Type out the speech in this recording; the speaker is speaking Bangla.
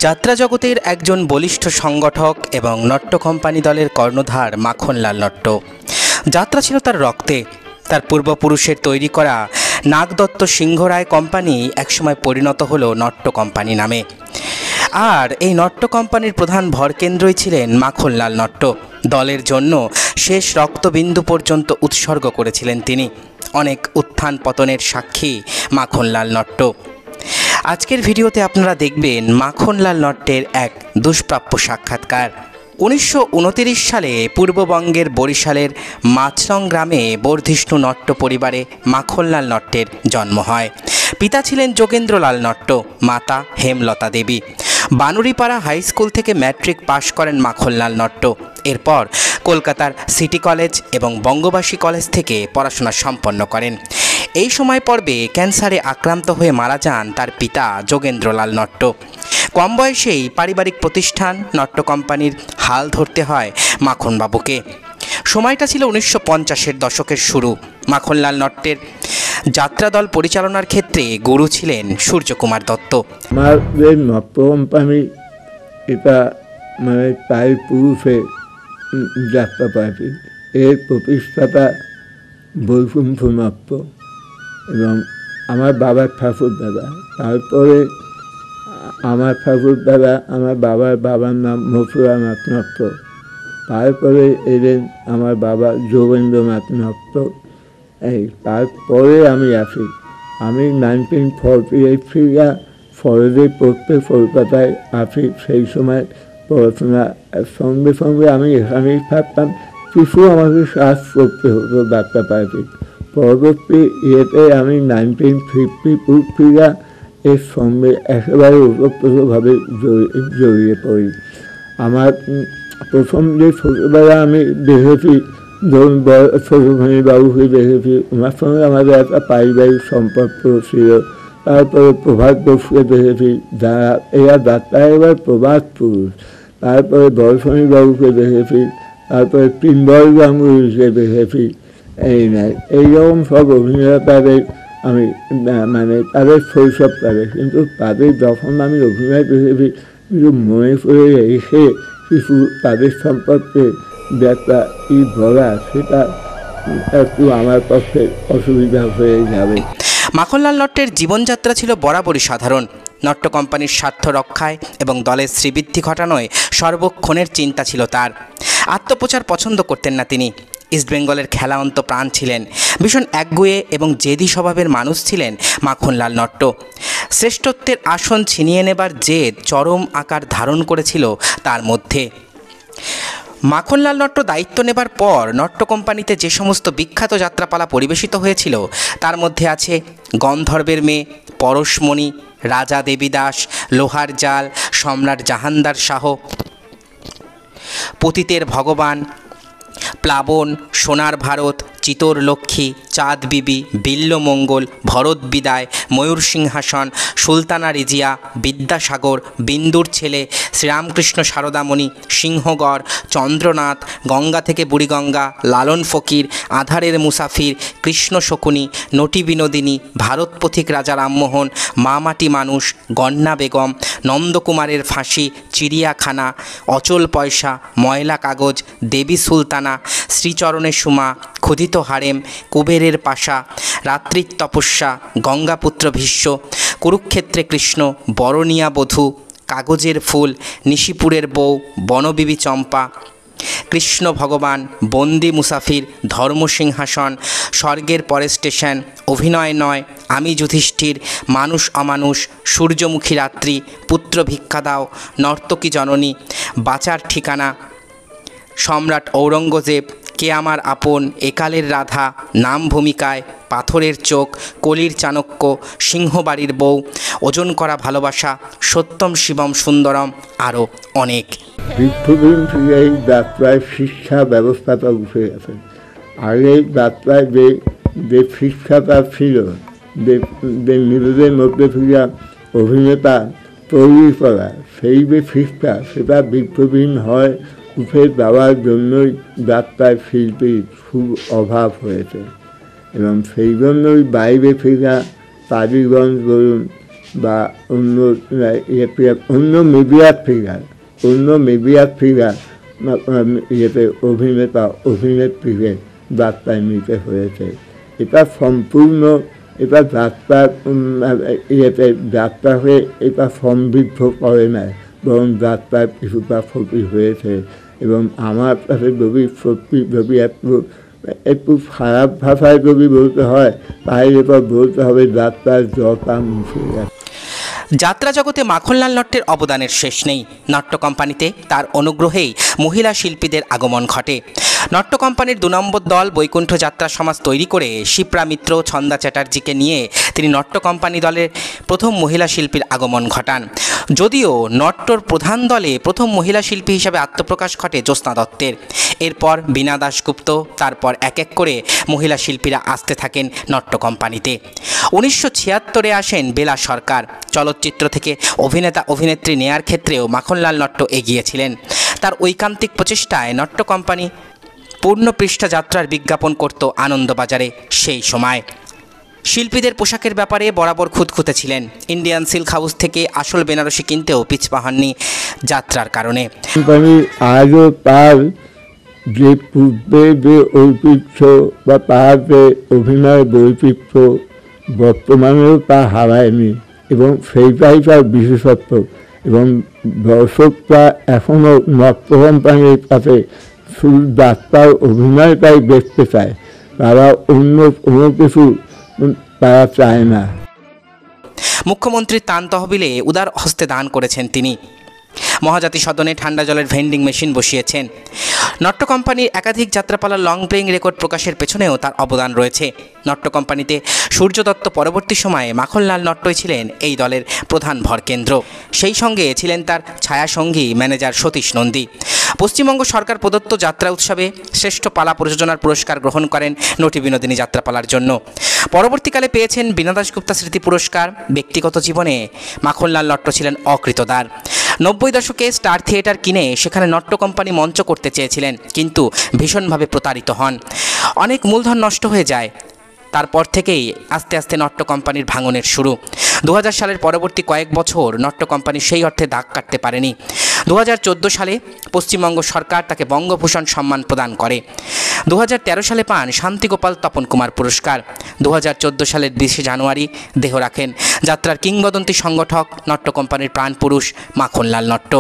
যাত্রা জগতের একজন বলিষ্ঠ সংগঠক এবং নট্য কোম্পানি দলের কর্ণধার মাখনলাল নট্ট। যাত্রা ছিল তার রক্তে। তার পূর্বপুরুষের তৈরি করা নাগদত্ত সিংহরায় কোম্পানি একসময় পরিণত হলো নট্য কোম্পানি নামে। আর এই নট্য কোম্পানির প্রধান ভরকেন্দ্রই ছিলেন মাখনলাল নট্ট। দলের জন্য শেষ রক্তবিন্দু পর্যন্ত উৎসর্গ করেছিলেন তিনি। অনেক উত্থান পতনের সাক্ষী মাখনলাল নট্ট। আজকের ভিডিওতে আপনারা দেখবেন মাখনলাল নট্টের এক দুষ্প্রাপ্য সাক্ষাৎকার। 1929 সালে পূর্ববঙ্গের বরিশালের মাছরং গ্রামে বর্ধিষ্ণু নট্ট পরিবারে মাখনলাল নট্টের জন্ম হয়। পিতা ছিলেন যোগেন্দ্রলাল নট্ট, মাতা হেমলতা দেবী। বানুড়িপাড়া হাই স্কুল থেকে ম্যাট্রিক পাশ করেন মাখনলাল নট্ট। এরপর কলকাতার সিটি কলেজ এবং বঙ্গবাসী কলেজ থেকে পড়াশোনা সম্পন্ন করেন। এই সময় পর্বে ক্যান্সারে আক্রান্ত হয়ে মারা যান তার পিতা যোগেন্দ্রলাল নট্ট। কম বয়সেই পারিবারিক প্রতিষ্ঠান নট্য কোম্পানির হাল ধরতে হয় মাখনবাবুকে। সময়টা ছিল 1950-এর দশকের শুরু। মাখনলাল নট্টের যাত্রাদল পরিচালনার ক্ষেত্রে গুরু ছিলেন সূর্যকুমার দত্ত। আমাদের নট্য কোম্পানি এটা প্রায় পুরুষের যাত্রা পার্টি। এর প্রতিষ্ঠাতা বৈকুণ্ঠ নট্ট এবং আমার বাবার ঠাকুর দাদা। তারপরে আমার ঠাকুর দাদা, আমার বাবার নাম মথুরানাথ নট্ট। তারপরে এলেন আমার বাবা যোগেন্দ্রনাথ নট্ট। তারপরে আমি আসি। আমি 1948 থেকে ফরেজে পড়তে কলকাতায় আসি। সেই সময় পড়াশোনা সঙ্গে সঙ্গে আমি এখানেই থাকতাম। কিছু আমাকে কাজ করতে হতো ডাক্তার পার্টি। পরবর্তী ইয়েতে আমি 1952 থেকে এর সঙ্গে একেবারে ওতপ্রোতভাবে জড়িয়ে পড়ি। আমার প্রথম যে ছোটোবেলা আমি দেখেছি, ধরুন ছোটখানি বাবুকে দেখেছি, ওনার সঙ্গে আমাদের একটা পারিবারিক সম্পর্ক ছিল। তারপরে প্রভাত বসুকে দেখেছি, যারা এরা যাত্রায় এবার প্রভাত পুরুষ। তারপরে দর্শনী বাবুকে দেখেছি, তারপরে পিম্বল গাঙ্গুলিকে দেখেছি। এইরকম সব অভিনেতাদের আমি তাদের শৈশবকালে, কিন্তু তাদের যখন আমি অভিনয় দেখেছি কিছু মনে করে এসে কিছু তাদের সম্পর্কে একটা কি বলা, সেটা একটু আমার পক্ষে অসুবিধা হয়ে যাবে। মাখনলাল নট্টের জীবনযাত্রা ছিল বরাবরই সাধারণ। নট্য কোম্পানির স্বার্থ রক্ষায় এবং দলের শ্রীবৃদ্ধি ঘটানোয় সর্বক্ষণের চিন্তা ছিল তার। আত্মপ্রচার পছন্দ করতেন না তিনি। ইস্টবেঙ্গলের খেলায়ন্ত প্রাণ ছিলেন। ভীষণ একগুঁয়ে এবং জেদি স্বভাবের মানুষ ছিলেন মাখনলাল নট্ট। শ্রেষ্ঠত্বের আসন ছিনিয়ে নেবার জেদ চরম আকার ধারণ করেছিল তার মধ্যে। মাখনলাল নট্ট দায়িত্ব নেবার পর নট্য কোম্পানিতে যে সমস্ত বিখ্যাত যাত্রাপালা পরিবেশিত হয়েছিল তার মধ্যে আছে গন্ধর্বের মেয়ে, পরশমণি, রাজা দেবীদাস, লোহার জাল, সম্রাট জাহানদার শাহ, পতিতের ভগবান, প্লাবন, সোনার ভারত, চিতোর লক্ষ্মী, চাঁদ বিবি, বিল্লমঙ্গল, ভরত বিদায়, ময়ূর সিংহাসন, সুলতানা রিজিয়া, বিদ্যাসাগর, বিন্দুর ছেলে, শ্রীরামকৃষ্ণ সারদামণি, সিংহগড়, চন্দ্রনাথ, গঙ্গা থেকে বুড়িগঙ্গা, লালন ফকির, আধারের মুসাফির, কৃষ্ণ শকুনি, নটি বিনোদিনী, ভারত পথিক রাজা রামমোহন, মামাটি মানুষ, গন্না বেগম, নন্দকুমারের ফাঁসি, চিড়িয়াখানা, অচল পয়সা, ময়লা কাগজ, দেবী সুলতানা, শ্রীচরণের সুমা, ক্ষুধিত হারেম, কুবেরের পাশা, রাত্রির তপস্যা, গঙ্গাপুত্র ভীষ্ম, কুরুক্ষেত্রে কৃষ্ণ, বরণিয়া বধূ, কাগজের ফুল, নিশিপুরের বউ, বনবিবি চম্পা, কৃষ্ণ ভগবান, বন্দি মুসাফির, ধর্মসিংহাসন, স্বর্গের পরের স্টেশন, অভিনয় নয়, আমি যুধিষ্ঠির, মানুষ অমানুষ, সূর্যমুখী রাত্রি, পুত্র ভিক্ষা দাও, নর্তকী জননী, বাঁচার ঠিকানা, সম্রাট ঔরঙ্গজেব, কে আমার আপন, একালের রাধা, নাম ভূমিকায়, পাথরের চোখ, কলির চাণক্য, সিংহবাড়ির বউ, ওজন করা ভালোবাসা, সত্যম শিবম সুন্দরম, আরও অনেক। দীর্ঘদিন থেকে এই যাত্রায় শিক্ষা ব্যবস্থাটা উঠে গেছে। আগে যাত্রায় যে শিক্ষাটা ছিল, যে নিজেদের মধ্যে থেকে অভিনেতা তৈরি করা, সেই যে শিক্ষা, সেটা দীর্ঘদিন হয় উঠে যাওয়ার জন্যই যাত্রায় শিল্পীর খুব অভাব হয়েছে। এবং সেই জন্যই বাইরে থেকে কালীগঞ্জ বলুন বা অন্য অন্য মিডিয়ার ফিগার অভিনেত্রীকে যাত্রায় নিতে হয়েছে। এটা সম্পূর্ণ এটা যাত্রা হয়ে এটা সমৃদ্ধ করে না, বরং যাত্রার কিছুটা ক্ষতি হয়েছে। এবং আমার কাছে যদি একটু খারাপ ভাষায় যদি বলতে হয়, তাহলে এবার বলতে হবে যাত্রার জটা মুছে গেছে। যাত্রা জগতে মাখনলাল নট্টের অবদানের শেষ নেই। নট্য কোম্পানিতে তার অনুগ্রহেই মহিলা শিল্পীদের আগমন ঘটে। নট্য কোম্পানির 2 নম্বর দল বৈকুণ্ঠ যাত্রা সমাজ তৈরি করে শিপ্রা মিত্র, ছন্দা চ্যাটার্জিকে নিয়ে তিনি নট্য কোম্পানি দলের প্রথম মহিলা শিল্পীর আগমন ঘটান। যদিও নট্যর প্রধান দলে প্রথম মহিলা শিল্পী হিসাবে আত্মপ্রকাশ ঘটে জ্যোৎস্না দত্তের। এরপর বীণা দাশগুপ্ত, তারপর এক এক করে মহিলা শিল্পীরা আসতে থাকেন নট্য কোম্পানিতে। 1976-এ আসেন বেলা সরকার। চলচ্চিত্র থেকে অভিনেতা অভিনেত্রী নেয়ার ক্ষেত্রেও মাখনলাল নট্ট এগিয়েছিলেন। তার ঐকান্তিক প্রচেষ্টায় নট্য কোম্পানি পূর্ণ পৃষ্ঠা যাত্রার বিজ্ঞাপন করত আনন্দবাজারে। সেই সময় শিল্পীদের পোশাকের ব্যাপারে বরাবর খুঁতখুঁতে ছিলেন। ইন্ডিয়ান সিল্ক হাউস থেকে আসল বেনারসি কিনতেও পিছপা হননি যাত্রার কারণে। কোম্পানি আজও তার যে পূর্বে যে ঐতিহ্য বা তার যে অভিনয় বৈচিত্র্য বর্তমানেও তা হারায়নি, এবং সেইটাই তার বিশেষত্ব। এবং দর্শকরা এখনও নট্য কোম্পানির কাছে শুধু যাত্রার অভিনয়টাই দেখতে চায়, তারা অন্য কোনো কিছু তারা চায় না। মুখ্যমন্ত্রীর ত্রাণ তহবিলে উদার হস্তে দান করেছেন তিনি। মহাজাতি সদনে ঠান্ডা জলের ভেন্ডিং মেশিন বসিয়েছেন। নট্য কোম্পানির একাধিক যাত্রাপালার লং প্লেইং রেকর্ড প্রকাশের পেছনেও তার অবদান রয়েছে। নট্য কোম্পানিতে সূর্য দত্ত পরবর্তী সময়ে মাখনলাল নট্টই ছিলেন এই দলের প্রধান ভরকেন্দ্র। সেই সঙ্গে ছিলেন তার ছায়াসঙ্গী ম্যানেজার সতীশ নন্দী। পশ্চিমবঙ্গ সরকার প্রদত্ত যাত্রা উৎসবে শ্রেষ্ঠ পালা প্রযোজনার পুরস্কার গ্রহণ করেন নটি বিনোদিনী যাত্রাপালার জন্য। পরবর্তীকালে পেয়েছেন বীণা দাশগুপ্তা স্মৃতি পুরস্কার। ব্যক্তিগত জীবনে মাখনলাল নট্ট ছিলেন অকৃতদার। 90 দশকে স্টার থিয়েটার কিনে সেখানে নট্য কোম্পানি মঞ্চ করতে চেয়েছিলেন, কিন্তু ভীষণভাবে প্রতারিত হন। অনেক মূলধন নষ্ট হয়ে যায়। তারপর থেকেই আস্তে আস্তে নট্য কোম্পানির ভাঙনের শুরু। 2000 সালের পরবর্তী কয়েক বছর নট্য কোম্পানি সেই অর্থে দাগ কাটতে পারেনি। 2014 সালে পশ্চিমবঙ্গ সরকার তাকে বঙ্গভূষণ সম্মান প্রদান করে। 2013 সালে পান শান্তিগোপাল তপন কুমার পুরস্কার। 2014 সালের 20 জানুয়ারি দেহ রাখেন যাত্রার কিংবদন্তি সংগঠক নট্য কোম্পানির প্রাণপুরুষ মাখনলাল নট্ট।